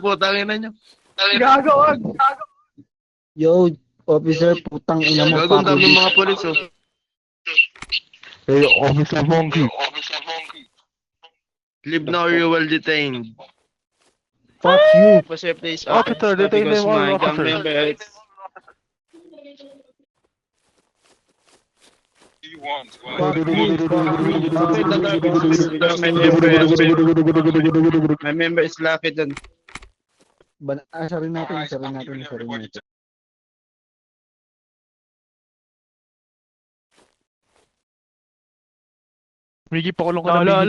Putangin na nyo. Gago, wag. Yo, officer, putang ina mo. Gago, ang dami mga polis, oh. Hey, Officer Monkey. Leave now or you will detained. Fuck you. Officer, please. Officer, detain because them all, my gang officer. member is... Fuck you. Because my member is lucky dun. Sarin natin. Miggy, pakulong ka na.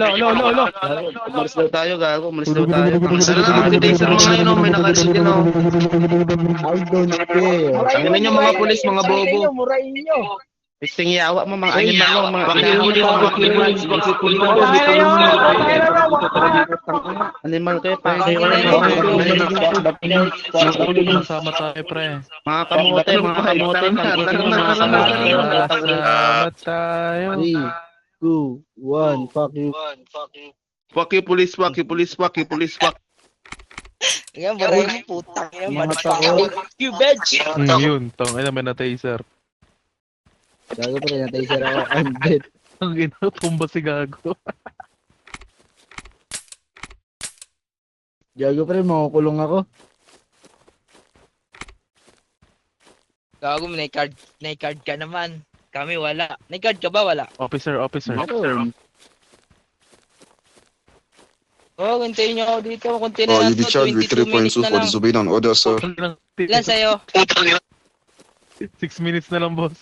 Umalis daw tayo, gago. Umalis daw tayo. Sana lang, mag-taser mga yun, oh. May nakarin din, oh. I don't care. Tangin nyo mga polis, mga bobo. Murahin nyo. Pisting yawa mo, mga animal mo, mga Pakihuli mo, pakipulis, pakipulis. animal kayo, Sama tayo, pre. mga kamote, Sama tayo. 3, 2, 1, fuck you. Pakipulis, pakipulis, pakipulis, Yan, murahin mo, putang. Yan, Mga banata. tao. You bitch. Yun, tangin na may na-taser. Gago pa rin natin sir ako. I'm dead. Ang ina, tumba si Gago. Gago pa rin, makukulong ako. Gago, may card ka naman. Kami wala. May card ka ba? Wala. Officer. Meron. Oh, kuntiin nyo ako dito. Kuntiin na lang You to. discharged with 22 minutes 3.2 na for lang. disobeying an order, sir. Ilan sa'yo? 6 minutes na lang, boss.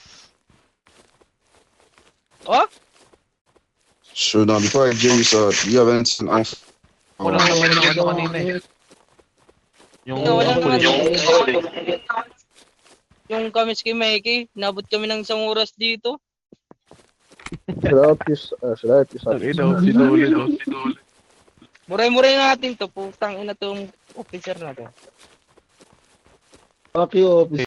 Oh? Sure, now before I give you, sir, do you have anything else? Wala naman yung ano kanina eh. Yung Wala naman. police. Yung kami kay Mikey, nabot kami ng isang oras dito. Ang ina, sinuli, no? Muray-muray natin to. Putang ina tong officer na to. Fuck you, officer.